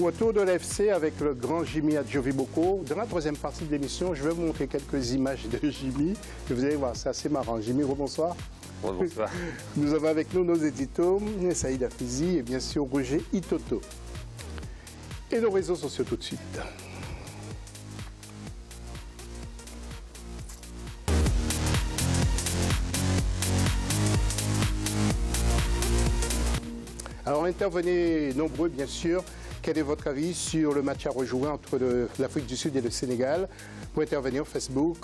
Retour de l'FC avec le grand Jimmy Adjoviboko. Dans la troisième partie de l'émission, je vais vous montrer quelques images de Jimmy. Et vous allez voir, c'est assez marrant. Jimmy, rebonsoir. Bonsoir. Nous avons avec nous nos éditos, Saïd Afizi et bien sûr Roger Itoto. Et nos réseaux sociaux tout de suite. Alors intervenez nombreux bien sûr. Quel est votre avis sur le match à rejouer entre l'Afrique du Sud et le Sénégal? Pour intervenir Facebook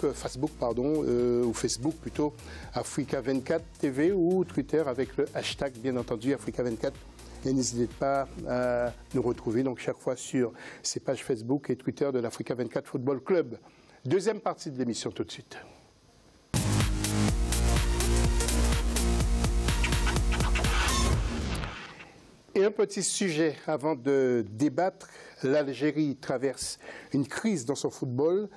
plutôt, Africa24 TV ou Twitter avec le hashtag bien entendu Africa24. Et n'hésitez pas à nous retrouver donc chaque fois sur ces pages Facebook et Twitter de l'Africa24 Football Club. Deuxième partie de l'émission tout de suite. Et un petit sujet avant de débattre. L'Algérie traverse une crise dans son football,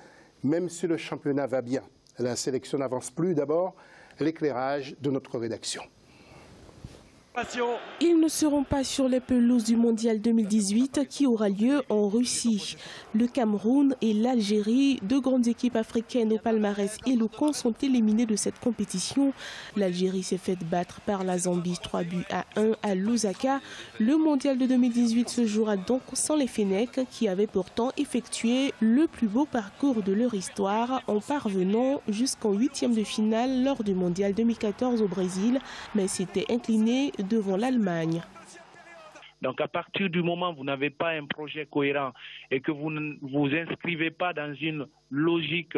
même si le championnat va bien. La sélection n'avance plus. D'abord, l'éclairage de notre rédaction. Ils ne seront pas sur les pelouses du Mondial 2018 qui aura lieu en Russie. Le Cameroun et l'Algérie, deux grandes équipes africaines au palmarès éloquent, sont éliminés de cette compétition. L'Algérie s'est faite battre par la Zambie 3-1 à Lusaka. Le Mondial de 2018 se jouera donc sans les Fennecs qui avaient pourtant effectué le plus beau parcours de leur histoire en parvenant jusqu'en huitième de finale lors du Mondial 2014 au Brésil, mais s'étaient inclinés devant l'Allemagne. Donc à partir du moment où vous n'avez pas un projet cohérent et que vous ne vous inscrivez pas dans une logique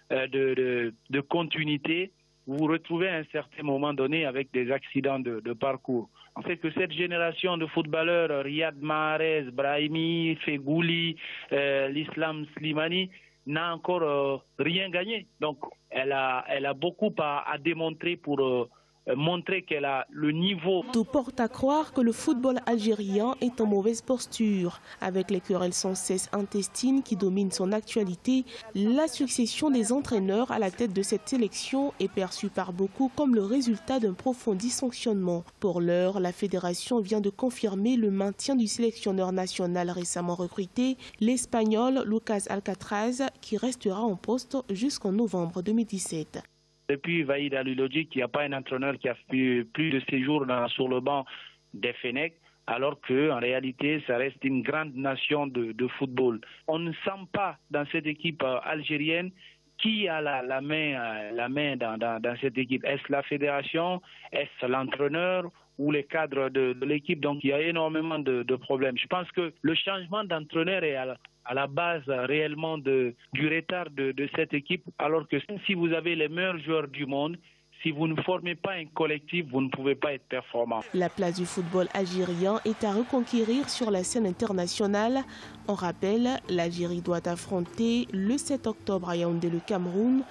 de continuité, vous vous retrouvez à un certain moment donné avec des accidents de parcours. En fait que cette génération de footballeurs, Riyad Mahrez, Brahimi, Fegouli, l'Islam Slimani, n'a encore rien gagné. Donc elle a beaucoup à démontrer pour montrer qu'elle a le niveau. Tout porte à croire que le football algérien est en mauvaise posture. Avec les querelles sans cesse intestines qui dominent son actualité, la succession des entraîneurs à la tête de cette sélection est perçue par beaucoup comme le résultat d'un profond dysfonctionnement. Pour l'heure, la fédération vient de confirmer le maintien du sélectionneur national récemment recruté, l'Espagnol Lucas Alcatraz, qui restera en poste jusqu'en novembre 2017. Depuis Vahid Halilhodji, il n'y a pas un entraîneur qui a fait plus de séjours sur le banc des Fennecs, alors qu'en réalité, ça reste une grande nation de football. On ne sent pas dans cette équipe algérienne qui a la main dans cette équipe. Est-ce la fédération? Est-ce l'entraîneur ou les cadres de l'équipe? Donc il y a énormément de problèmes. Je pense que le changement d'entraîneur est à la base réellement du retard de cette équipe, alors que si vous avez les meilleurs joueurs du monde, si vous ne formez pas un collectif, vous ne pouvez pas être performant. La place du football algérien est à reconquérir sur la scène internationale. On rappelle, l'Algérie doit affronter le 7 octobre à Yaoundé le Cameroun.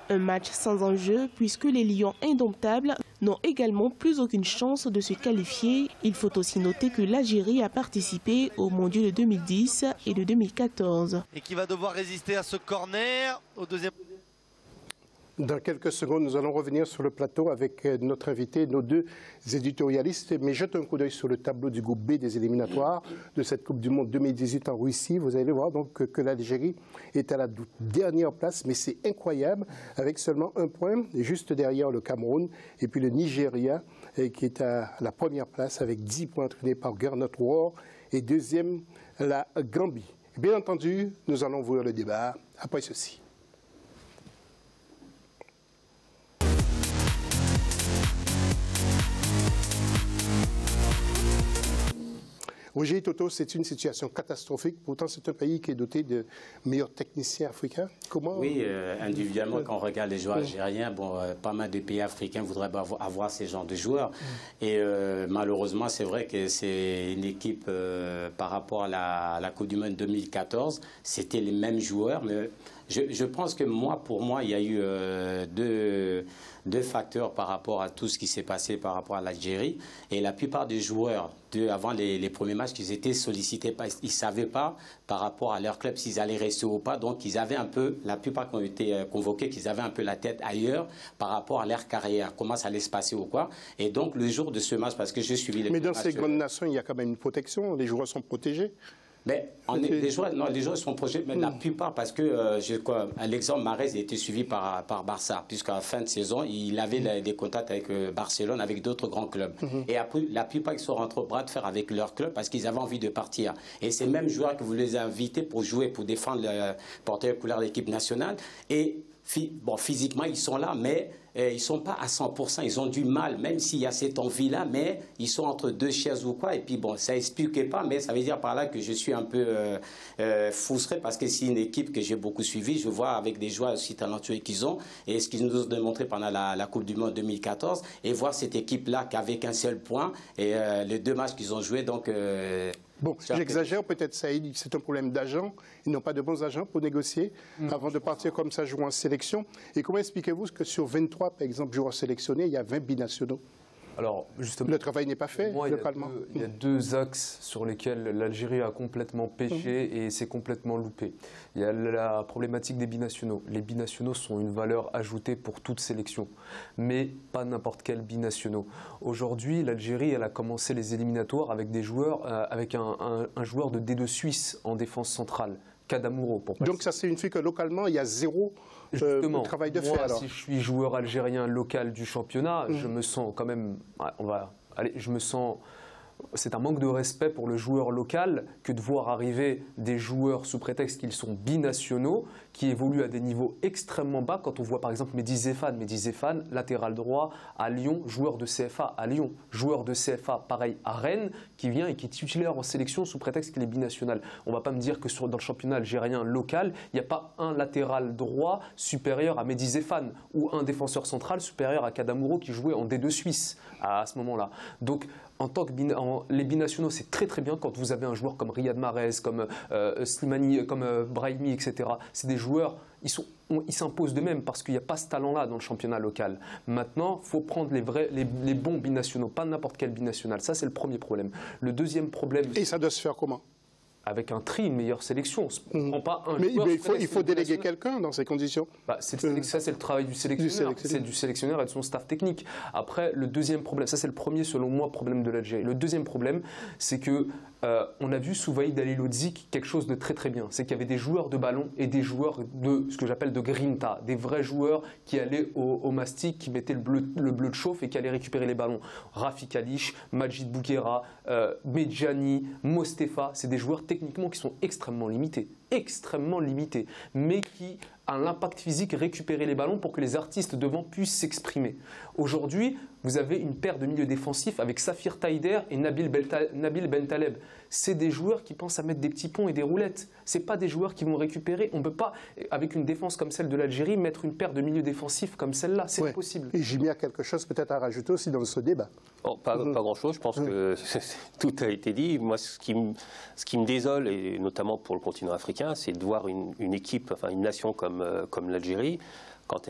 Un match sans enjeu puisque les Lions indomptables n'ont également plus aucune chance de se qualifier. Il faut aussi noter que l'Algérie a participé aux mondiaux de 2010 et de 2014. Et qui va devoir résister à ce corner au deuxième. Dans quelques secondes, nous allons revenir sur le plateau avec notre invité, nos deux éditorialistes. Mais jetez un coup d'œil sur le tableau du groupe B des éliminatoires de cette Coupe du Monde 2018 en Russie. Vous allez voir donc que l'Algérie est à la dernière place, mais c'est incroyable, avec seulement un point, juste derrière le Cameroun. Et puis le Nigeria, qui est à la première place avec 10 points entraînés par Gernot Rohr. Et deuxième, la Gambie. Bien entendu, nous allons ouvrir le débat après ceci. Roger Itoto, c'est une situation catastrophique. Pourtant, c'est un pays qui est doté de meilleurs techniciens africains. Comment? Oui, individuellement, quand on regarde les joueurs algériens, pas mal de pays africains voudraient avoir ces genres de joueurs. Et malheureusement, c'est vrai que c'est une équipe, par rapport à la Coupe du Monde 2014, c'était les mêmes joueurs. Mais je pense que pour moi, il y a eu deux facteurs par rapport à tout ce qui s'est passé par rapport à l'Algérie. Et la plupart des joueurs, avant les premiers matchs, ils étaient sollicités. Ils ne savaient pas par rapport à leur club s'ils allaient rester ou pas. Donc ils avaient un peu, la plupart qui ont été convoqués, qu'ils avaient un peu la tête ailleurs par rapport à leur carrière, comment ça allait se passer ou quoi. Et donc le jour de ce match, parce que j'ai suivi les Mais dans ces grandes nations, il y a quand même une protection, les joueurs sont protégés. Mais les joueurs sont projetés, mais la plupart, parce que, à l'exemple, Mahrez a été suivi par Barça, puisqu'à la fin de saison, il avait des contacts avec Barcelone, avec d'autres grands clubs. Et après, la plupart, ils sont rentrés au bras de fer avec leur club parce qu'ils avaient envie de partir. Et ces mêmes joueurs que vous les avez invités pour jouer, pour défendre, porter les couleurs de l'équipe nationale. Et bon, physiquement, ils sont là, mais ils ne sont pas à 100%. Ils ont du mal, même s'il y a cette envie-là, mais ils sont entre deux chaises ou quoi. Et puis, bon, ça n'explique pas, mais ça veut dire par là que je suis un peu frustré parce que c'est une équipe que j'ai beaucoup suivie. Je vois avec des joueurs aussi talentueux qu'ils ont et ce qu'ils nous ont démontré pendant la Coupe du Monde 2014 et voir cette équipe-là qu'avec un seul point et les 2 matchs qu'ils ont joués, donc... Bon, j'exagère peut-être, Saïd, c'est un problème d'agents. Ils n'ont pas de bons agents pour négocier avant de partir comme ça jouer en sélection. Et comment expliquez-vous que sur 23, par exemple, joueurs sélectionnés, il y a 20 binationaux? Alors, justement, le travail n'est pas fait localement. Il y a 2 axes sur lesquels l'Algérie a complètement péché et s'est complètement loupé. Il y a la problématique des binationaux. Les binationaux sont une valeur ajoutée pour toute sélection, mais pas n'importe quel binationaux. Aujourd'hui, l'Algérie, elle a commencé les éliminatoires avec des joueurs, avec un joueur de D2 suisse en défense centrale. Kadamuro. Donc ça signifie que localement, il y a zéro travail de fait. Alors. Si je suis joueur algérien local du championnat, je me sens quand même... C'est un manque de respect pour le joueur local que de voir arriver des joueurs sous prétexte qu'ils sont binationaux, qui évoluent à des niveaux extrêmement bas. Quand on voit par exemple Mehdi Zéphane, latéral droit à Lyon, joueur de CFA à Lyon, joueur de CFA pareil à Rennes, qui vient et qui est titulaire en sélection sous prétexte qu'il est binational. On ne va pas me dire que dans le championnat algérien local, il n'y a pas un latéral droit supérieur à Mehdi Zéphane ou un défenseur central supérieur à Kadamuro qui jouait en D2 suisse à ce moment-là. Donc, en tant que les binationaux, c'est très très bien quand vous avez un joueur comme Riyad Mahrez, comme Slimani, comme Brahimi, etc. C'est des joueurs, ils s'imposent d'eux-mêmes parce qu'il n'y a pas ce talent-là dans le championnat local. Maintenant, il faut prendre les bons binationaux, pas n'importe quel binational. Ça, c'est le premier problème. Le deuxième problème... Et ça doit se faire comment ? Avec un tri, une meilleure sélection. On ne prend pas un joueur. Mais il faut déléguer quelqu'un dans ces conditions. Ça, c'est le travail du sélectionneur. C'est du sélectionneur et de son staff technique. Après, le deuxième problème, ça c'est le premier, selon moi, problème de l'Algérie. Le deuxième problème, c'est que on a vu sous Vahid Halilhodžić quelque chose de très très bien. C'est qu'il y avait des joueurs de ballon et des joueurs de ce que j'appelle de grinta, des vrais joueurs qui allaient au mastic, qui mettaient le bleu de chauffe et qui allaient récupérer les ballons. Rafi Kalish, Majid Bouguera, Medjani, Mostefa, c'est des joueurs techniquement qui sont extrêmement limités, mais qui a l'impact physique récupérer les ballons pour que les artistes devant puissent s'exprimer. Aujourd'hui, vous avez une paire de milieux défensifs avec Safir Taider et Nabil Bentaleb. C'est des joueurs qui pensent à mettre des petits ponts et des roulettes. Ce pas des joueurs qui vont récupérer. On ne peut pas, avec une défense comme celle de l'Algérie, mettre une paire de milieux défensifs comme celle-là. C'est impossible. Et Jimmy a quelque chose peut-être à rajouter aussi dans ce débat. Pas grand-chose. Je pense que tout a été dit. Moi, ce qui me désole, et notamment pour le continent africain, c'est de voir une équipe, enfin une nation comme l'Algérie. Quand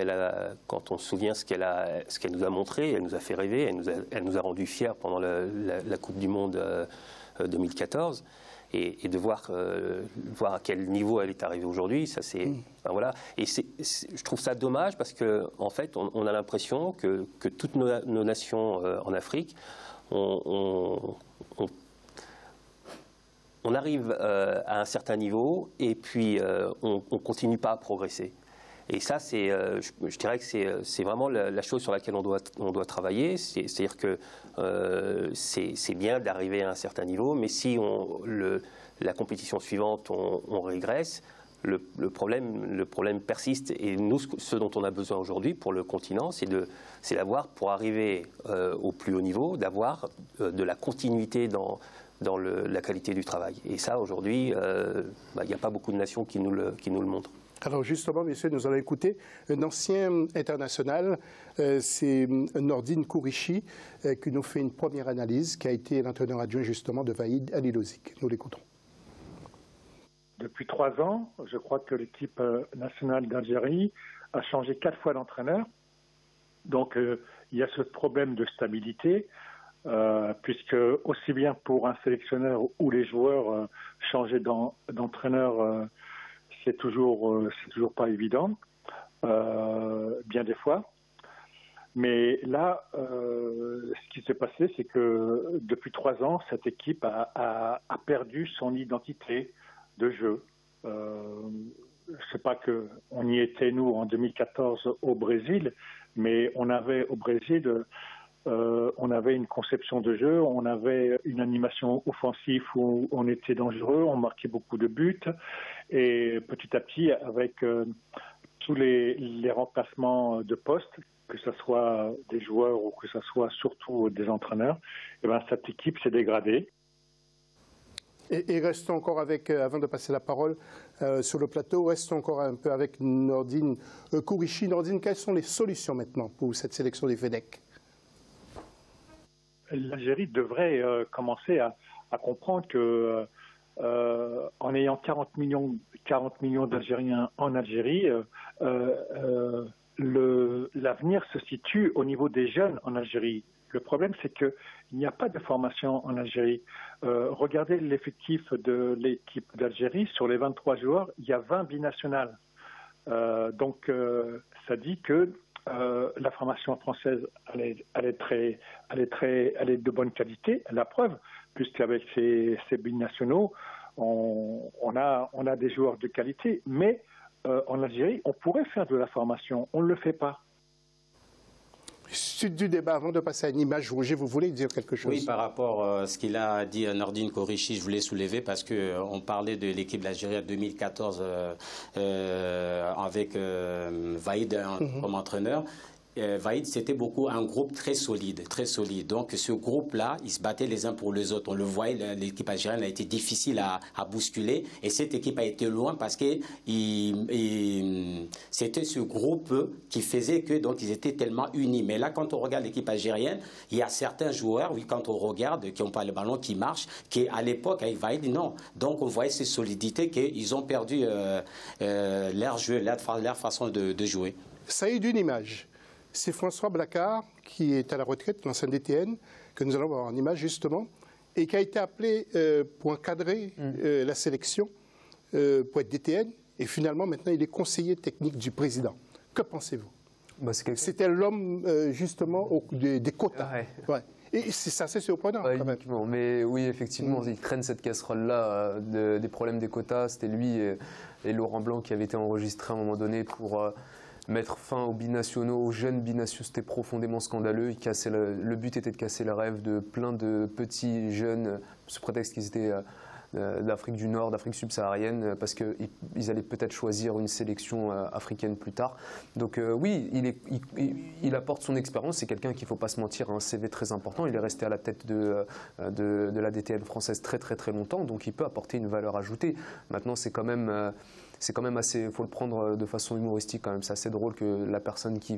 on se souvient ce qu'elle nous a montré, elle nous a fait rêver, elle nous a rendus fiers pendant la Coupe du Monde 2014, et de voir à quel niveau elle est arrivée aujourd'hui, ça c'est voilà. Et je trouve ça dommage parce que en fait on a l'impression que toutes nos nations en Afrique on arrive à un certain niveau et puis on continue pas à progresser. Et ça, je dirais que c'est vraiment la chose sur laquelle on doit travailler. C'est-à-dire que c'est bien d'arriver à un certain niveau, mais si la compétition suivante, on régresse, le problème persiste. Et nous, ce dont on a besoin aujourd'hui pour le continent, c'est d'avoir, pour arriver au plus haut niveau, d'avoir de la continuité dans la qualité du travail. Et ça, aujourd'hui, il n'y a pas beaucoup de nations qui nous le montrent. Alors justement, messieurs, nous allons écouter un ancien international, c'est Nordine Kourichi, qui nous fait une première analyse, qui a été l'entraîneur adjoint justement de Vahid Halilhodžić. Nous l'écoutons. Depuis 3 ans, je crois que l'équipe nationale d'Algérie a changé 4 fois d'entraîneur. Donc il y a ce problème de stabilité, puisque aussi bien pour un sélectionneur ou les joueurs, changer d'entraîneur, c'est toujours pas évident, bien des fois. Mais là, ce qui s'est passé, c'est que depuis 3 ans, cette équipe a perdu son identité de jeu. C'est pas que on y était, nous, en 2014 au Brésil, mais on avait au Brésil, on avait une conception de jeu, on avait une animation offensive où on était dangereux, on marquait beaucoup de buts, et petit à petit, avec tous les remplacements de postes, que ce soit des joueurs ou que ce soit surtout des entraîneurs, et ben, cette équipe s'est dégradée. Et restons encore avec, avant de passer la parole sur le plateau, restons encore un peu avec Nordine Kourichi. Nordine, quelles sont les solutions maintenant pour cette sélection des Fennecs? L'Algérie devrait commencer à comprendre que en ayant 40 millions d'Algériens en Algérie, l'avenir se situe au niveau des jeunes en Algérie. Le problème, c'est qu'il n'y a pas de formation en Algérie. Regardez l'effectif de l'équipe d'Algérie. Sur les 23 joueurs, il y a 20 binationales. Donc, ça dit que la formation française, elle est de bonne qualité. La preuve, puisqu'avec ces binationaux, on a des joueurs de qualité. Mais en Algérie, on pourrait faire de la formation. On ne le fait pas. Suite du débat, avant de passer à une image, Roger, vous voulez dire quelque chose? Oui, par rapport à ce qu'il a dit Nordine Kourichi, je voulais soulever parce qu'on parlait de l'équipe d'Algérie en 2014 avec Vaïd comme entraîneur. Vaïd, c'était beaucoup un groupe très solide, très solide. Donc ce groupe-là, ils se battaient les uns pour les autres. On le voyait, l'équipe algérienne a été difficile à bousculer. Et cette équipe a été loin parce que c'était ce groupe qui faisait que donc ils étaient tellement unis. Mais là, quand on regarde l'équipe algérienne, il y a certains joueurs, oui, quand on regarde, qui n'ont pas le ballon, qui marchent, qui à l'époque avec Vaïd, non. Donc on voyait ces solidités qu'ils ont perdu leur jeu, leur façon de jouer. Ça a eu d'une image. C'est François Blacard, qui est à la retraite, l'ancien DTN, que nous allons voir en image justement, et qui a été appelé pour encadrer la sélection, pour être DTN, et finalement maintenant il est conseiller technique du président. Que pensez-vous? C'était l'homme justement des quotas. Ouais. Et c'est assez surprenant quand même. Mais oui, effectivement, ils craignent cette casserole-là des problèmes des quotas. C'était lui et Laurent Blanc qui avaient été enregistrés à un moment donné pour mettre fin aux binationaux, aux jeunes binationaux. C'était profondément scandaleux. Le but était de casser le rêve de plein de petits jeunes, sous prétexte qu'ils étaient d'Afrique du Nord, d'Afrique subsaharienne, parce qu'ils allaient peut-être choisir une sélection africaine plus tard. Donc oui, il apporte son expérience. C'est quelqu'un qu'il ne faut pas se mentir, a un CV très important. Il est resté à la tête de la DTN française très très très longtemps, donc il peut apporter une valeur ajoutée. Maintenant, c'est quand même assez, il faut le prendre de façon humoristique quand même. C'est assez drôle que la personne qui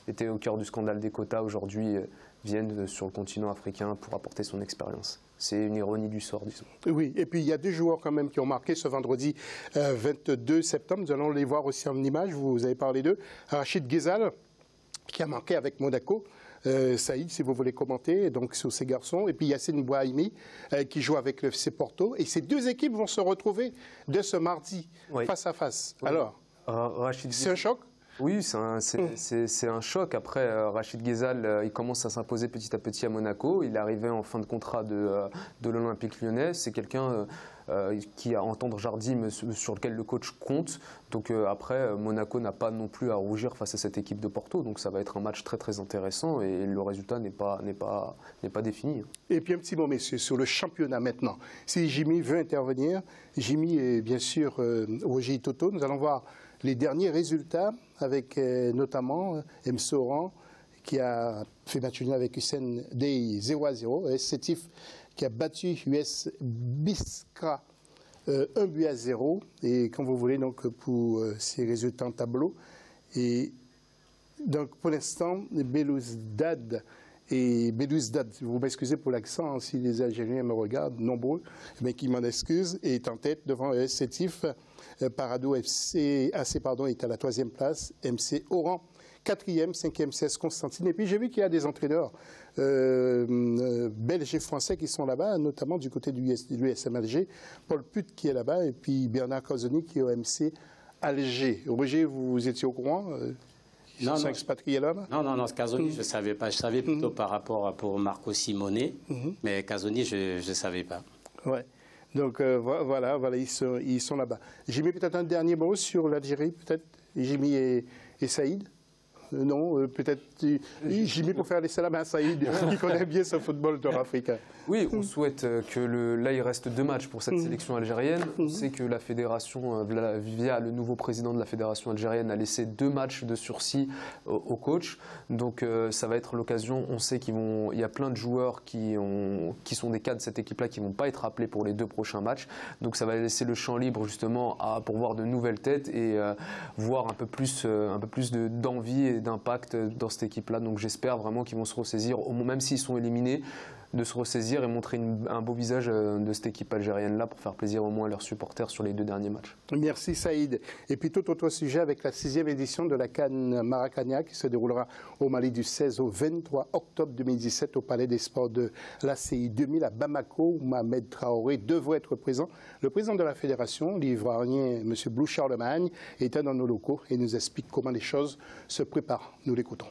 était au cœur du scandale des quotas aujourd'hui vienne sur le continent africain pour apporter son expérience. C'est une ironie du sort, disons. Oui, et puis il y a 2 joueurs quand même qui ont marqué ce vendredi 22 septembre. Nous allons les voir aussi en image, vous avez parlé d'eux. Rachid Ghezal, qui a marqué avec Monaco. Saïd, si vous voulez commenter, donc sur ces garçons. Et puis Yacine Bouhaimi, qui joue avec le FC Porto. Et ces 2 équipes vont se retrouver dès ce mardi, face à face. Oui. Alors, c'est un choc? Oui, c'est un choc. Après, Rachid Ghezal, il commence à s'imposer petit à petit à Monaco. Il est arrivé en fin de contrat de l'Olympique Lyonnais. C'est quelqu'un qui a entendre Jardim sur lequel le coach compte. Donc après, Monaco n'a pas non plus à rougir face à cette équipe de Porto. Donc ça va être un match très très intéressant et le résultat n'est pas défini. Et puis un petit mot, messieurs, sur le championnat maintenant. Si Jimmy veut intervenir, Jimmy et bien sûr Roger Toto, nous allons voir les derniers résultats avec notamment MC Oran qui a fait match nul avec Hussein Dey 0-0, Sétif qui a battu US Biskra 1-0, et quand vous voulez donc pour ces résultats en tableau. Et donc pour l'instant, Belouizdad, vous m'excusez pour l'accent, si les Algériens me regardent, nombreux, mais qui m'en excusent, est en tête devant Sétif. Parado AC est à la 3e place, MC Oran 4e, 5e CS Constantine. Et puis j'ai vu qu'il y a des entraîneurs belges et français qui sont là-bas, notamment du côté du USM Alger, Paul Put qui est là-bas, et puis Bernard Cazoni qui est au MC Alger. Roger, vous étiez au courant Ils sont expatriés là-bas? Non, Casoni, je ne savais pas. Je savais plutôt par rapport pour Marco Simone, mais Casoni, je ne savais pas. Ouais. Donc voilà, ils sont là-bas. Jimmy, peut-être un dernier mot sur l'Algérie, peut-être, Jimmy et Saïd? Non, peut-être Jimmy pour faire les salams à Saïd, qui connaît bien ce football nord-africain. Oui, on souhaite que là, il reste 2 matchs pour cette sélection algérienne. On sait que la fédération, via le nouveau président de la fédération algérienne, a laissé 2 matchs de sursis au coach. Donc ça va être l'occasion. On sait qu'il y a plein de joueurs qui sont des cas de cette équipe-là qui ne vont pas être appelés pour les 2 prochains matchs. Donc ça va laisser le champ libre justement pour voir de nouvelles têtes et voir un peu plus d'envie et d'impact dans cette équipe-là. Donc j'espère vraiment qu'ils vont se ressaisir, même s'ils sont éliminés, de se ressaisir et montrer un beau visage de cette équipe algérienne-là pour faire plaisir au moins à leurs supporters sur les 2 derniers matchs. Merci Saïd. Et puis tout autre sujet avec la 6e édition de la CAN Maracana qui se déroulera au Mali du 16 au 23 octobre 2017 au Palais des Sports de l'ACI 2000 à Bamako où Mohamed Traoré devrait être présent. Le président de la fédération, l'ivoirien M. Blou Charlemagne, était dans nos locaux et nous explique comment les choses se préparent. Nous l'écoutons.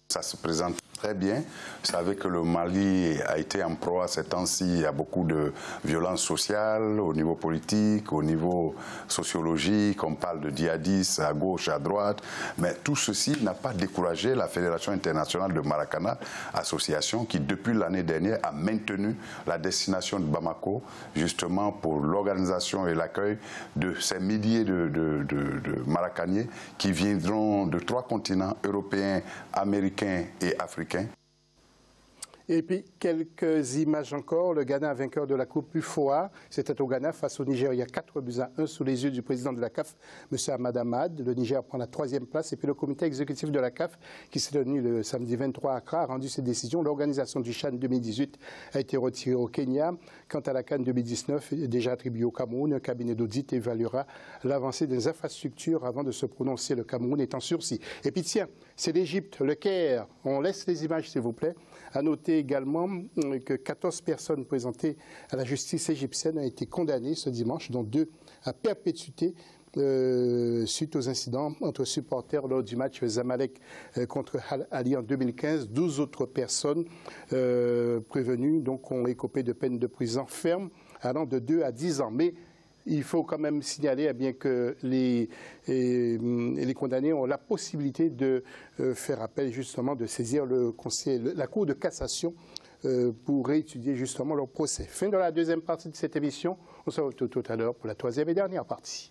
Ça se présente très bien. Vous savez que le Mali a été en proie ces temps-ci. Il y a beaucoup de violences sociales au niveau politique, au niveau sociologique. On parle de djihadistes à gauche, à droite. Mais tout ceci n'a pas découragé la Fédération internationale de Maracana, association qui, depuis l'année dernière, a maintenu la destination de Bamako, justement pour l'organisation et l'accueil de ces milliers de Maracaniers qui viendront de 3 continents, européens, américains et africains. Et puis, quelques images encore. Le Ghana, vainqueur de la Coupe UFOA, c'était au Ghana face au Nigeria, 4-1 sous les yeux du président de la CAF, M. Ahmad Ahmad. Le Niger prend la 3e place. Et puis, le comité exécutif de la CAF, qui s'est tenu le samedi 23 à Accra, a rendu ses décisions. L'organisation du CHAN 2018 a été retirée au Kenya. Quant à la CAN 2019, déjà attribuée au Cameroun, un cabinet d'audit évaluera l'avancée des infrastructures avant de se prononcer. Le Cameroun est en sursis. Et puis, tiens, c'est l'Égypte, le Caire. On laisse les images, s'il vous plaît. À noter également que 14 personnes présentées à la justice égyptienne ont été condamnées ce dimanche, dont 2 à perpétuité suite aux incidents entre supporters lors du match Zamalek contre Al Ahly en 2015. 12 autres personnes prévenues donc, ont écopé de peines de prison ferme allant de 2 à 10 ans. Mais il faut quand même signaler bien que les condamnés ont la possibilité de faire appel, justement, de saisir la Cour de cassation pour réétudier justement leur procès. Fin de la 2e partie de cette émission. On se retrouve tout à l'heure pour la 3e et dernière partie.